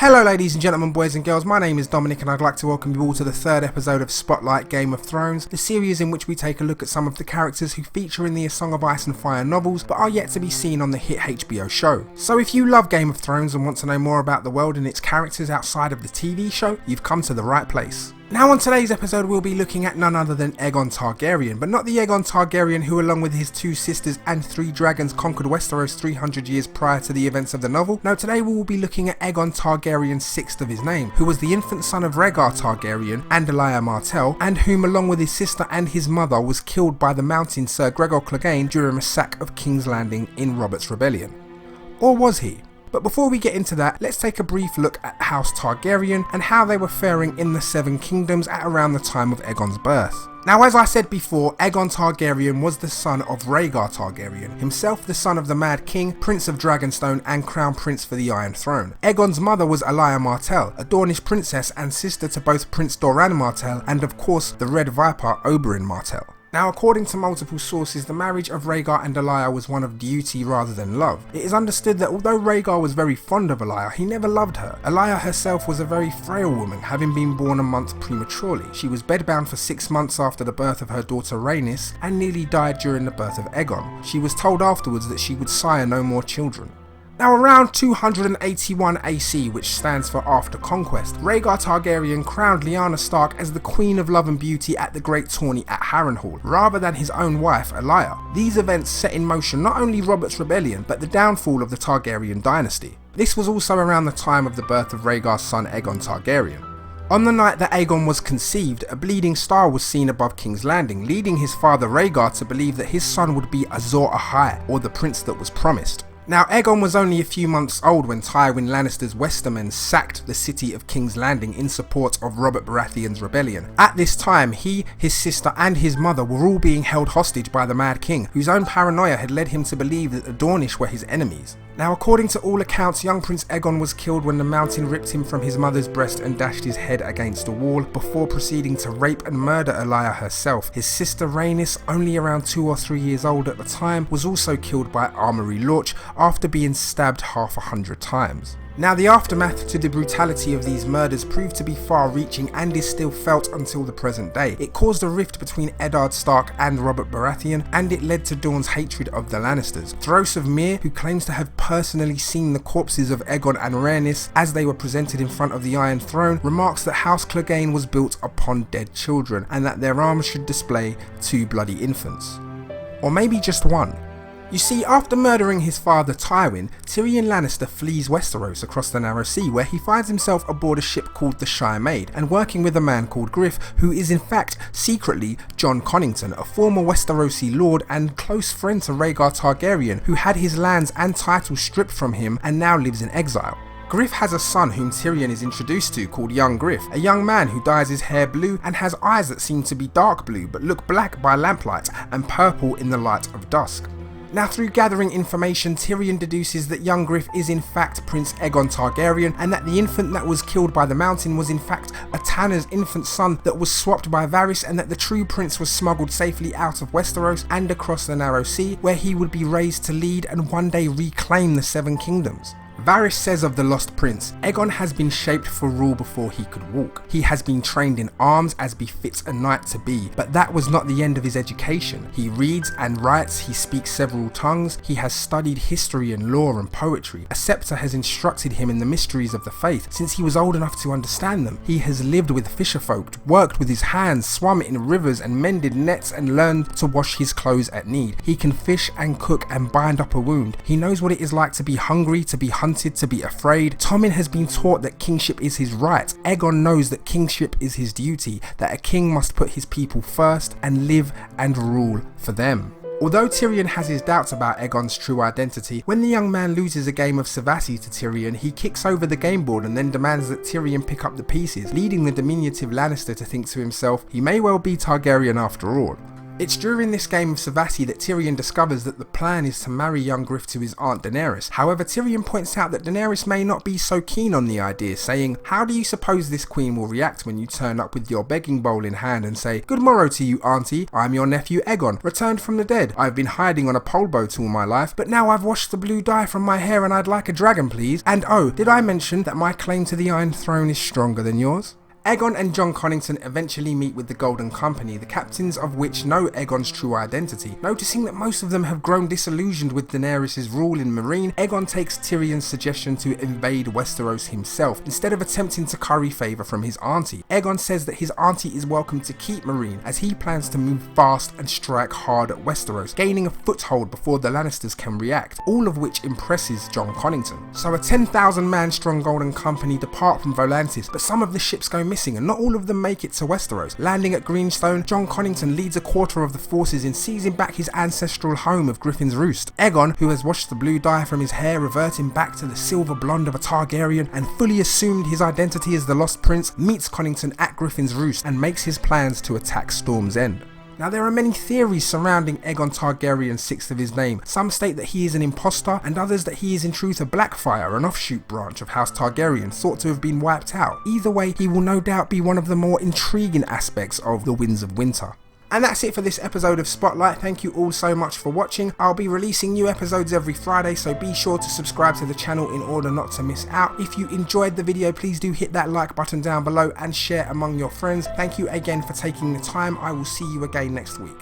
Hello ladies and gentlemen, boys and girls, my name is Dominic and I'd like to welcome you all to the third episode of Spotlight Game of Thrones, the series in which we take a look at some of the characters who feature in the A Song of Ice and Fire novels but are yet to be seen on the hit HBO show. So if you love Game of Thrones and want to know more about the world and its characters outside of the TV show, you've come to the right place. Now on today's episode we'll be looking at none other than Aegon Targaryen, but not the Aegon Targaryen who along with his two sisters and three dragons conquered Westeros 300 years prior to the events of the novel. No, today we will be looking at Aegon Targaryen VI of his name, who was the infant son of Rhaegar Targaryen and Elia Martell, and whom along with his sister and his mother was killed by the mountain Sir Gregor Clegane during a sack of King's Landing in Robert's Rebellion. Or was he? But before we get into that, let's take a brief look at House Targaryen and how they were faring in the Seven Kingdoms at around the time of Aegon's birth. Now as I said before, Aegon Targaryen was the son of Rhaegar Targaryen, himself the son of the Mad King, Prince of Dragonstone and Crown Prince for the Iron Throne. Aegon's mother was Elia Martell, a Dornish princess and sister to both Prince Doran Martell and of course the Red Viper Oberyn Martell. Now according to multiple sources, the marriage of Rhaegar and Elia was one of duty rather than love. It is understood that although Rhaegar was very fond of Elia, he never loved her. Elia herself was a very frail woman, having been born a month prematurely. She was bedbound for 6 months after the birth of her daughter Rhaenys and nearly died during the birth of Aegon. She was told afterwards that she would sire no more children. Now around 281 AC, which stands for After Conquest, Rhaegar Targaryen crowned Lyanna Stark as the Queen of Love and Beauty at the Great Tourney at Harrenhal, rather than his own wife, Elia. These events set in motion not only Robert's Rebellion, but the downfall of the Targaryen dynasty. This was also around the time of the birth of Rhaegar's son Aegon Targaryen. On the night that Aegon was conceived, a bleeding star was seen above King's Landing, leading his father Rhaegar to believe that his son would be Azor Ahai, or the prince that was promised. Now Aegon was only a few months old when Tywin Lannister's Westermen sacked the city of King's Landing in support of Robert Baratheon's rebellion. At this time he, his sister and his mother were all being held hostage by the Mad King, whose own paranoia had led him to believe that the Dornish were his enemies. Now according to all accounts, young Prince Aegon was killed when the mountain ripped him from his mother's breast and dashed his head against a wall, before proceeding to rape and murder Elia herself. His sister Rhaenys, only around 2 or 3 years old at the time, was also killed by Armory Lorch after being stabbed half 100 times. Now the aftermath to the brutality of these murders proved to be far-reaching and is still felt until the present day. It caused a rift between Eddard Stark and Robert Baratheon, and it led to Dorne's hatred of the Lannisters. Thros of Myr, who claims to have personally seen the corpses of Aegon and Rhaenys as they were presented in front of the Iron Throne, remarks that House Clegane was built upon dead children and that their arms should display 2 bloody infants. Or maybe just one. You see, after murdering his father Tywin, Tyrion Lannister flees Westeros across the Narrow Sea, where he finds himself aboard a ship called the Shire Maid and working with a man called Griff, who is in fact secretly Jon Connington, a former Westerosi lord and close friend to Rhaegar Targaryen, who had his lands and titles stripped from him and now lives in exile. Griff has a son whom Tyrion is introduced to called young Griff, a young man who dyes his hair blue and has eyes that seem to be dark blue but look black by lamplight and purple in the light of dusk. Now through gathering information, Tyrion deduces that young Griff is in fact Prince Aegon Targaryen, and that the infant that was killed by the mountain was in fact a tanner's infant son that was swapped by Varys, and that the true prince was smuggled safely out of Westeros and across the Narrow Sea, where he would be raised to lead and one day reclaim the Seven Kingdoms. Varys says of the lost prince, Aegon has been shaped for rule before he could walk. He has been trained in arms as befits a knight to be, but that was not the end of his education. He reads and writes, he speaks several tongues, he has studied history and law and poetry. A scepter has instructed him in the mysteries of the faith since he was old enough to understand them. He has lived with fisherfolk, worked with his hands, swum in rivers and mended nets and learned to wash his clothes at need. He can fish and cook and bind up a wound. He knows what it is like to be hungry, to be hunted, to be afraid. Tommen has been taught that kingship is his right. Aegon knows that kingship is his duty, that a king must put his people first and live and rule for them. Although Tyrion has his doubts about Aegon's true identity, when the young man loses a game of Savati to Tyrion, he kicks over the game board and then demands that Tyrion pick up the pieces, leading the diminutive Lannister to think to himself, he may well be Targaryen after all. It's during this game of Savati that Tyrion discovers that the plan is to marry young Griff to his aunt Daenerys. However, Tyrion points out that Daenerys may not be so keen on the idea, saying, "How do you suppose this queen will react when you turn up with your begging bowl in hand and say, 'Good morrow to you, auntie, I'm your nephew Aegon, returned from the dead. I've been hiding on a pole boat all my life, but now I've washed the blue dye from my hair and I'd like a dragon please. And oh, did I mention that my claim to the Iron Throne is stronger than yours?'" Aegon and Jon Connington eventually meet with the Golden Company, the captains of which know Aegon's true identity. Noticing that most of them have grown disillusioned with Daenerys' rule in Meereen, Aegon takes Tyrion's suggestion to invade Westeros himself, instead of attempting to curry favour from his auntie. Aegon says that his auntie is welcome to keep Meereen, as he plans to move fast and strike hard at Westeros, gaining a foothold before the Lannisters can react, all of which impresses Jon Connington. So a 10,000 man strong Golden Company depart from Volantis, but some of the ships go missing and not all of them make it to Westeros. Landing at Greenstone, Jon Connington leads a quarter of the forces in seizing back his ancestral home of Griffin's Roost. Aegon, who has washed the blue dye from his hair, reverting back to the silver blonde of a Targaryen and fully assumed his identity as the Lost Prince, meets Connington at Griffin's Roost and makes his plans to attack Storm's End. Now, there are many theories surrounding Aegon Targaryen VI of his name. Some state that he is an imposter, and others that he is in truth a Blackfyre, an offshoot branch of House Targaryen, thought to have been wiped out. Either way, he will no doubt be one of the more intriguing aspects of the Winds of Winter. And that's it for this episode of Spotlight. Thank you all so much for watching. I'll be releasing new episodes every Friday, so be sure to subscribe to the channel in order not to miss out. If you enjoyed the video, please do hit that like button down below and share among your friends. Thank you again for taking the time. I will see you again next week.